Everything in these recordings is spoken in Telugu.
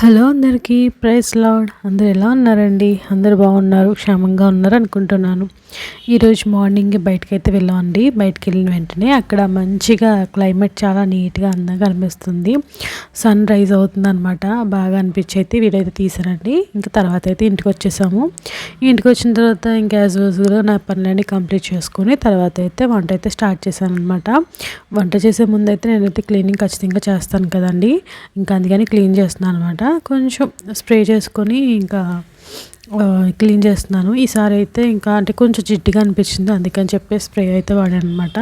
హలో అందరికీ ప్రైజ్ లార్డ్. అందరూ ఎలా ఉన్నారండి? అందరూ బాగున్నారు, క్షేమంగా ఉన్నారు అనుకుంటున్నాను. ఈరోజు మార్నింగ్ బయటకైతే వెళ్ళామండి. బయటకు వెళ్ళిన వెంటనే అక్కడ మంచిగా క్లైమేట్ చాలా నీట్గా అందంగా అనిపిస్తుంది. సన్ రైజ్ అవుతుందన్నమాట. బాగా అనిపించి అయితే వీడియో అయితే తీసానండి. ఇంకా తర్వాత అయితే ఇంటికి వచ్చేసాము. ఇంటికి వచ్చిన తర్వాత ఇంకా యాజ్ యూజువల్గా నా పనులన్నీ కంప్లీట్ చేసుకుని తర్వాత అయితే వంట అయితే స్టార్ట్ చేశాను అనమాట. వంట చేసే ముందు అయితే నేనైతే క్లీనింగ్ ఖచ్చితంగా చేస్తాను కదండి. ఇంకా అందుకని క్లీన్ చేస్తున్నాను అనమాట. కొంచెం స్ప్రే చేసుకొని ఇంకా క్లీన్ చేస్తున్నాను. ఈసారి అయితే ఇంకా అంటే కొంచెం జిడ్డుగా అనిపించింది, అందుకని చెప్పి స్ప్రే అయితే వాడాను అనమాట.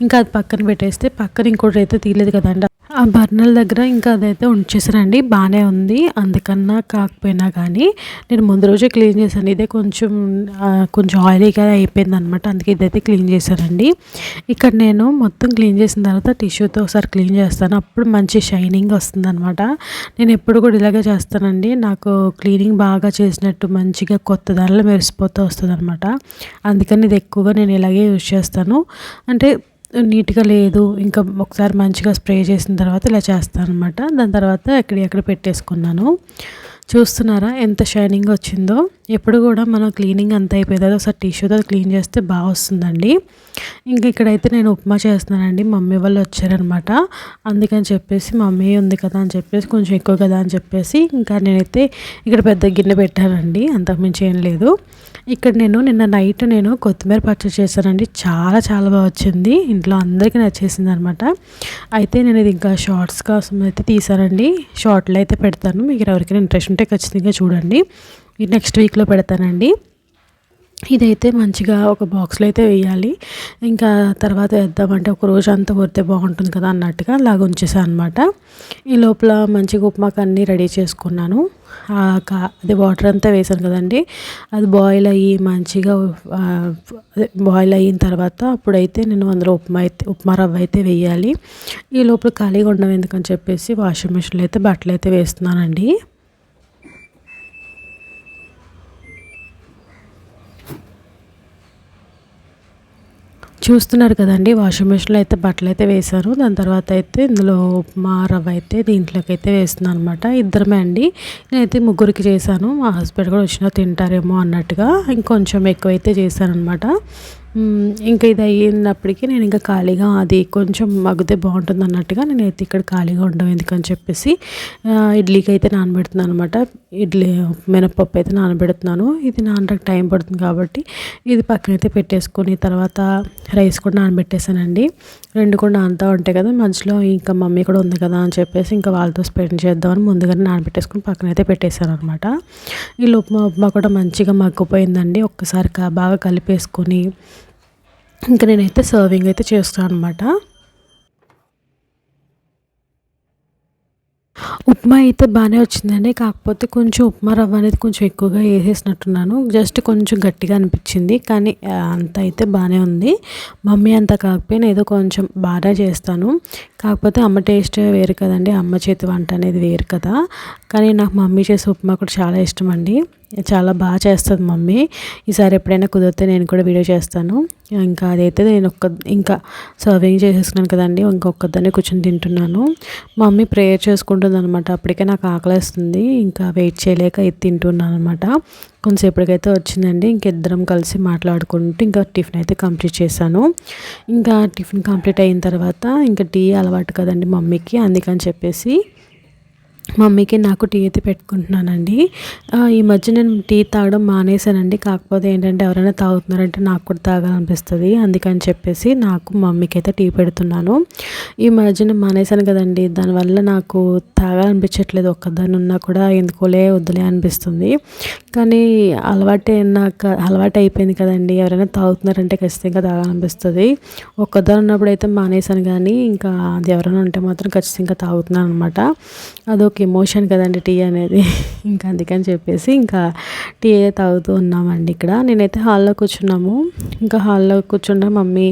ఇంకా అది పక్కన పెట్టేస్తే పక్కన ఇంకోటి అయితే తీయలేదు కదండి, ఆ బర్నర్ దగ్గర ఇంకా అదైతే ఉంచేసానండి. బాగానే ఉంది, అందుకన్నా కాకపోయినా కానీ నేను ముందు రోజే క్లీన్ చేశాను. ఇదే కొంచెం ఆయిలీగా అయిపోయింది అనమాట, అందుకే ఇదైతే క్లీన్ చేశానండి. ఇక్కడ నేను మొత్తం క్లీన్ చేసిన తర్వాత టిష్యూతో ఒకసారి క్లీన్ చేస్తాను, అప్పుడు మంచి షైనింగ్ వస్తుంది అనమాట. నేను ఎప్పుడు కూడా ఇలాగే చేస్తానండి. నాకు క్లీనింగ్ బాగా చేసినట్టు మంచిగా కొత్త దానిలో మెరిసిపోతూ వస్తుంది అనమాట. అందుకని ఇది ఎక్కువగా నేను ఇలాగే యూజ్ చేస్తాను. అంటే నీట్గా లేదు, ఇంకా ఒకసారి మంచిగా స్ప్రే చేసిన తర్వాత ఇలా చేస్తాను అనమాట. దాని తర్వాత ఎక్కడ పెట్టేసుకున్నాను. చూస్తున్నారా ఎంత షైనింగ్ వచ్చిందో. ఎప్పుడు కూడా మనం క్లీనింగ్ అంత అయిపోయింది ఒకసారి టిష్యూతో క్లీన్ చేస్తే బాగా వస్తుందండి. ఇంక ఇక్కడైతే నేను ఉప్మా చేస్తున్నానండి. మమ్మీ వాళ్ళు వచ్చారనమాట, అందుకని చెప్పేసి మమ్మీ ఉంది కదా అని చెప్పేసి కొంచెం ఎక్కువ కదా అని చెప్పేసి ఇంకా నేనైతే ఇక్కడ పెద్ద గిన్నె పెట్టానండి, అంతకుమించి ఏం లేదు. ఇక్కడ నిన్న నైట్ కొత్తిమీర పచ్చడి చేశానండి. చాలా చాలా బాగా వచ్చింది, ఇంట్లో అందరికీ నచ్చేసింది అనమాట. అయితే నేను ఇది ఇంకా షార్ట్స్ కోసం అయితే తీసానండి. షార్ట్లో అయితే పెడతాను, మీకు ఎవరికైనా ఇంట్రెస్ట్ ఉంటే ఖచ్చితంగా చూడండి. ఇది నెక్స్ట్ వీక్లో పెడతానండి. ఇదైతే మంచిగా ఒక బాక్స్లో అయితే వేయాలి. ఇంకా తర్వాత వేద్దామంటే ఒక రోజు అంతా కొడితే బాగుంటుంది కదా అన్నట్టుగా అలాగ ఉంచేసాను అనమాట. ఈ లోపల మంచిగా ఉప్మాకు అన్నీ రెడీ చేసుకున్నాను. అదే వాటర్ అంతా వేసాను కదండి, అది బాయిల్ అయ్యి మంచిగా బాయిల్ అయిన తర్వాత అప్పుడైతే నేను అందులో ఉప్మా రవ్వ అయితే వేయాలి. ఈ లోపల ఖాళీగా ఉండడం ఎందుకని చెప్పేసి వాషింగ్ మిషన్లో అయితే బట్టలు అయితే వేస్తున్నానండి. చూస్తున్నారు కదండి, వాషింగ్ మిషన్లో అయితే బట్టలు అయితే వేశాను. దాని తర్వాత అయితే ఇందులో ఉప్మా రవ్వ అయితే దీంట్లోకి అయితే వేస్తున్నాను అనమాట. ఇద్దరమే అండి, నేనైతే ముగ్గురికి చేశాను. మా హస్బెండ్ కూడా వచ్చినా తింటారేమో అన్నట్టుగా ఇంకొంచెం ఎక్కువైతే చేశాను అనమాట. ఇంకా ఇది అయినప్పటికీ నేను ఇంకా ఖాళీగా అది కొంచెం మగ్గితే బాగుంటుంది అన్నట్టుగా నేనైతే ఇక్కడ ఖాళీగా ఉండడం ఎందుకని చెప్పేసి ఇడ్లీకి అయితే నానబెడుతున్నాను అనమాట. ఇడ్లీ మినపప్పు అయితే నానబెడుతున్నాను. ఇది నానడానికి టైం పడుతుంది కాబట్టి ఇది పక్కనైతే పెట్టేసుకొని తర్వాత రైస్ కూడా నానబెట్టేసానండి. రెండు కూడా నానుతూ ఉంటాయి కదా, మధ్యలో ఇంకా మమ్మీ కూడా ఉంది కదా అని చెప్పేసి ఇంకా వాళ్ళతో స్పెండ్ చేద్దామని ముందుగానే నానబెట్టేసుకొని పక్కనైతే పెట్టేశాను అనమాట. ఈ ఉప్మా కూడా మంచిగా మగ్గిపోయిందండి. ఒక్కసారి బాగా కలిపేసుకొని ఇంకా నేనైతే సర్వింగ్ అయితే చేస్తాను అనమాట. ఉప్మా అయితే బాగానే వచ్చిందండి, కాకపోతే కొంచెం ఉప్మా రవ్వ అనేది కొంచెం ఎక్కువగా వేసేసినట్టున్నాను. జస్ట్ కొంచెం గట్టిగా అనిపించింది, కానీ అంత అయితే బాగానే ఉంది. మమ్మీ అంత కాకపోయినా ఏదో కొంచెం బాగా చేస్తాను. కాకపోతే అమ్మ టేస్ట్ వేరు కదండి, అమ్మ చేతి వంట అనేది వేరు కదా. కానీ నాకు మమ్మీ చేసే ఉప్మా కూడా చాలా ఇష్టం అండి, చాలా బాగా చేస్తుంది మమ్మీ. ఈసారి ఎప్పుడైనా కుదిరితే నేను కూడా వీడియో చేస్తాను. ఇంకా అదైతే నేను ఇంకా సర్వింగ్ చేసేసుకున్నాను కదండి, ఇంకొకదాన్ని కూర్చొని తింటున్నాను. మమ్మీ ప్రేయర్ చేసుకుంటుంది అనమాట. అప్పటికే నాకు ఆకలిస్తుంది, ఇంకా వెయిట్ చేయలేక ఇది తింటున్నాను అనమాట. కొంతసేపటికైతే వచ్చిందండి, ఇంకిద్దరం కలిసి మాట్లాడుకుంటూ ఇంకా టిఫిన్ అయితే కంప్లీట్ చేశాను. ఇంకా టిఫిన్ కంప్లీట్ అయిన తర్వాత ఇంకా టీ అలవాటు కదండి మమ్మీకి, అందుకని చెప్పేసి మమ్మీకి నాకు టీ అయితే పెట్టుకుంటున్నానండి. ఈ మధ్య నేను టీ తాగడం మానేశానండి. కాకపోతే ఏంటంటే ఎవరైనా తాగుతున్నారంటే నాకు కూడా తాగాలనిపిస్తుంది, అందుకని చెప్పేసి నాకు మమ్మీకి అయితే టీ పెడుతున్నాను. ఈ మధ్యన మానేశాను కదండి, దానివల్ల నాకు తాగాలనిపించట్లేదు. ఒక్కదాన్ని ఉన్నా కూడా ఎందుకోలే వద్దులే అనిపిస్తుంది. కానీ అలవాటు అయిపోయింది కదండి, ఎవరైనా తాగుతున్నారంటే ఖచ్చితంగా తాగాలనిపిస్తుంది. ఒక్కదాన్ని ఉన్నప్పుడు అయితే మానేశాను, కానీ ఇంకా అది ఎవరైనా ఉంటే మాత్రం ఖచ్చితంగా తాగుతున్నాను అనమాట. అదొక ఎమోషన్ కదండి టీ అనేది, ఇంకా అందుకని చెప్పేసి ఇంకా టీ అయితే తాగుతూ ఉన్నామండి. ఇక్కడ నేనైతే హాల్లో కూర్చున్నాము. ఇంకా హాల్లో కూర్చున్న మమ్మీ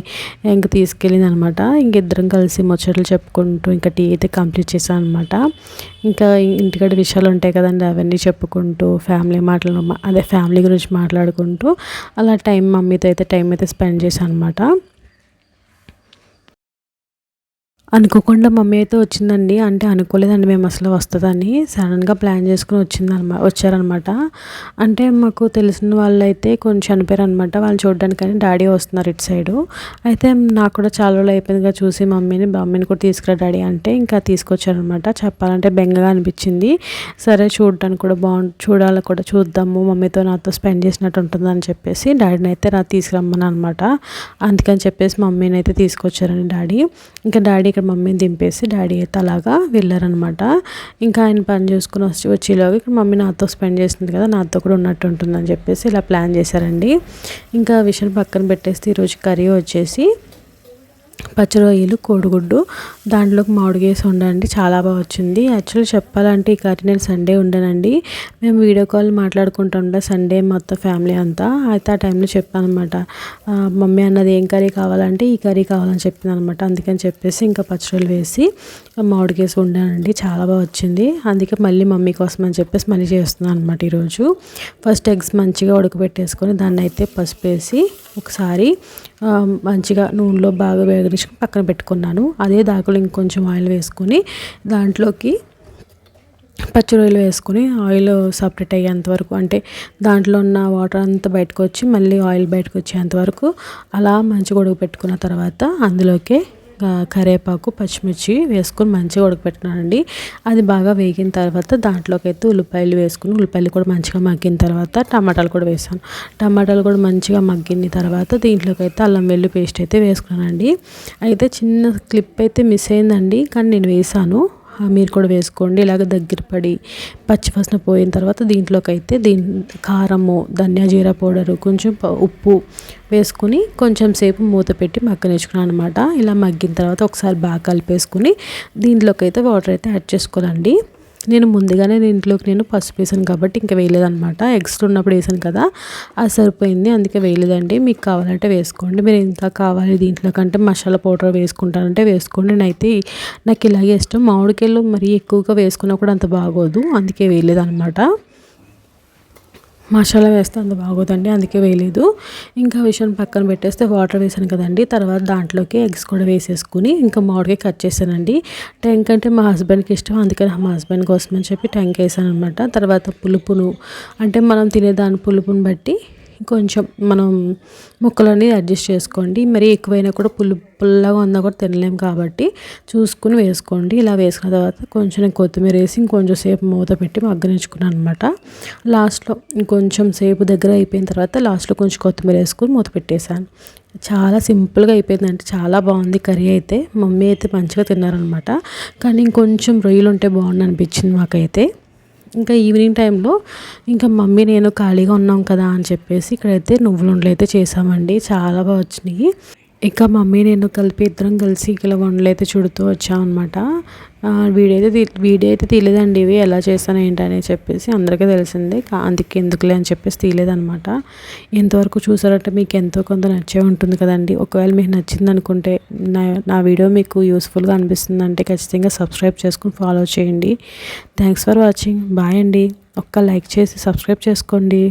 ఇంక తీసుకెళ్ళింది అనమాట. ఇంకిద్దరం కలిసి ముచ్చట్లు చెప్పుకుంటూ ఇంకా టీ అయితే కంప్లీట్ చేశాను అనమాట. ఇంకా ఇంటికాడ విషయాలు ఉంటాయి కదండి, అవన్నీ చెప్పుకుంటూ ఫ్యామిలీ గురించి మాట్లాడుకుంటూ అలా మమ్మీతో అయితే టైం అయితే స్పెండ్ చేశాను అనమాట. అనుకోకుండా మమ్మీ అయితే వచ్చిందండి. అంటే అనుకోలేదండి మేము అసలు వస్తుందని. సడన్గా ప్లాన్ చేసుకుని వచ్చారనమాట. అంటే మాకు తెలిసిన వాళ్ళైతే కొంచెం చనిపోయారనమాట. వాళ్ళు చూడడానికని డాడీ వస్తున్నారు ఇటు సైడు. అయితే నాకు కూడా చాలా రోజులు అయిపోయిందిగా చూసి మమ్మీని కూడా తీసుకురా డాడీ అంటే ఇంకా తీసుకొచ్చారనమాట. చెప్పాలంటే బెంగగా అనిపించింది. సరే చూడడానికి కూడా చూడాలి కూడా, చూద్దాము మమ్మీతో నాతో స్పెండ్ చేసినట్టు ఉంటుందని చెప్పేసి డాడీని అయితే తీసుకురమ్మని అనమాట. అందుకని చెప్పేసి మమ్మీని అయితే తీసుకొచ్చారండి డాడీ. ఇంకా డాడీ ఇక్కడ మమ్మీని దింపేసి డాడీ అయితే అలాగా వెళ్ళారనమాట. ఇంకా ఆయన పని చేసుకుని వచ్చేలాగా ఇక్కడ మమ్మీ నాతో స్పెండ్ చేస్తుంది కదా, నాతో కూడా ఉన్నట్టు ఉంటుందని చెప్పేసి ఇలా ప్లాన్ చేశారండి. ఇంకా విషయం పక్కన పెట్టేస్తే ఈరోజు కర్రీ వచ్చేసి పచ్చి రొయ్యలు, కోడిగుడ్డు, దాంట్లోకి మామిడికాయ ఉండండి. చాలా బాగా వచ్చింది. యాక్చువల్లీ చెప్పాలంటే ఈ కర్రీ నేను సండే ఉండనండి. మేము వీడియో కాల్ మాట్లాడుకుంటుండే సండే మొత్తం ఫ్యామిలీ అంతా. అయితే ఆ టైంలో చెప్పాను అనమాట, మమ్మీ అన్నది ఏం కర్రీ కావాలంటే ఈ కర్రీ కావాలని చెప్పింది అనమాట. అందుకని చెప్పేసి ఇంకా పచ్చళ్ళు వేసి మామిడికాయ వండానండి. చాలా బాగా వచ్చింది. అందుకే మళ్ళీ మమ్మీ కోసం అని చెప్పేసి మళ్ళీ చేస్తున్నాను అనమాట ఈరోజు. ఫస్ట్ ఎగ్స్ మంచిగా ఉడకబెట్టేసుకొని దాన్ని అయితే పసుపు వేసి ఒకసారి మంచిగా నూనెలో బాగా వేగనించుకొని పక్కన పెట్టుకున్నాను. అదే దాకలో ఇంకొంచెం ఆయిల్ వేసుకొని దాంట్లోకి పచ్చి రొయ్యలు వేసుకొని ఆయిల్ సపరేట్ అయ్యేంత వరకు, అంటే దాంట్లో ఉన్న వాటర్ అంతా బయటకు వచ్చి మళ్ళీ ఆయిల్ బయటకు వచ్చేంత వరకు అలా మంచిగా ఉడకపెట్టుకున్న తర్వాత అందులోకి కరివేపాకు, పచ్చిమిర్చి వేసుకొని మంచిగా ఉడకపెట్టినానండి. అది బాగా వేగిన తర్వాత దాంట్లోకి అయితే ఉల్లిపాయలు వేసుకుని ఉల్లిపాయలు కూడా మంచిగా మగ్గిన తర్వాత టమాటాలు కూడా వేసాను. టమాటాలు కూడా మంచిగా మగ్గిన తర్వాత దీంట్లోకి అయితే అల్లం వెల్లుల్లి పేస్ట్ అయితే వేసుకున్నానండి. అయితే చిన్న క్లిప్ అయితే మిస్ అయిందండి, కానీ నేను వేసాను. మీరు కూడా వేసుకోండి. ఇలాగ దగ్గర పడి పచ్చివాసన పోయిన తర్వాత దీంట్లోకి అయితే కారము, ధనియా జీరా పౌడరు, కొంచెం ఉప్పు వేసుకుని కొంచెం సేపు మూత పెట్టి మగ్గనిచ్చుకున్నాను అనమాట. ఇలా మగ్గిన తర్వాత ఒకసారి బాగా కలిపేసుకుని దీంట్లోకి అయితే వాటర్ అయితే యాడ్ చేసుకోనండి. నేను ముందుగానే నేను పసుపు వేసాను కాబట్టి ఇంకా వేయలేదనమాట. ఎగ్స్ట్రా ఉన్నప్పుడు వేసాను కదా, అది సరిపోయింది, అందుకే వేయలేదండి. మీకు కావాలంటే వేసుకోండి. మీరు ఇంకా కావాలి దీంట్లో కంటే మసాలా పౌడర్ వేసుకుంటానంటే వేసుకోండి. నాకు ఇలాగే ఇష్టం. మామిడికాయలు మరీ ఎక్కువగా వేసుకున్నా కూడా అంత బాగోదు, అందుకే వేయలేదనమాట. మసాలా వేస్తే అంత బాగోదండి, అందుకే వేయలేదు. ఇంకా విషయం పక్కన పెట్టేస్తే వాటర్ వేసాను కదండి, తర్వాత దాంట్లోకి ఎగ్స్ కూడా వేసేసుకుని ఇంకా మామిడికాయ కట్ చేశానండి. టెంక్ అంటే మా హస్బెండ్కి ఇష్టం, అందుకని మా హస్బెండ్ కోసం అని చెప్పి టెంక్ వేసాను అనమాట. తర్వాత పులుపును అంటే మనం తినేదాని పులుపుని బట్టి కొంచెం మనం ముక్కలన్నీ అడ్జస్ట్ చేసుకోండి. మరీ ఎక్కువైనా కూడా పుల్లగా ఉన్నా కూడా తినలేము కాబట్టి చూసుకుని వేసుకోండి. ఇలా వేసుకున్న తర్వాత కొంచెం కొత్తిమీర వేసి ఇంకొంచెం సేపు మూత పెట్టి మగ్గనించుకున్నాను అనమాట. లాస్ట్లో ఇంకొంచెం సేపు దగ్గర అయిపోయిన తర్వాత లాస్ట్లో కొంచెం కొత్తిమీర వేసుకొని మూత పెట్టేశాను. చాలా సింపుల్గా అయిపోయిందంటే చాలా బాగుంది కర్రీ అయితే. మమ్మీ అయితే మంచిగా తిన్నారనమాట. కానీ ఇంకొంచెం రొయ్యలు ఉంటే బాగుంది అనిపించింది మాకైతే. ఇంకా ఈవినింగ్ టైంలో ఇంకా మమ్మీ నేను ఖాళీగా ఉన్నాం కదా అని చెప్పేసి ఇక్కడైతే నువ్వుల ఉండలు అయితే చేసామండి. చాలా బాగా వచ్చినాయి. ఇంకా మమ్మీ నేను ఇద్దరం కలిసి ఇలా వంటలు అయితే చుడుతూ వచ్చామన్నమాట. వీడియో అయితే తీయలేదండి, ఇవి ఎలా చేస్తాను ఏంటని చెప్పేసి అందరికీ తెలిసిందే, అందుకే ఎందుకులే అని చెప్పేసి తీయలేదనమాట. ఎంతవరకు చూసారంటే మీకు ఎంతో కొంత నచ్చే ఉంటుంది కదండి. ఒకవేళ మీకు నచ్చింది అనుకుంటే నా వీడియో మీకు యూస్ఫుల్గా అనిపిస్తుందంటే ఖచ్చితంగా సబ్స్క్రైబ్ చేసుకుని ఫాలో చేయండి. Thanks for watching. బాయ్ అండి. ఒక్క లైక్ చేసి సబ్స్క్రైబ్ చేసుకోండి.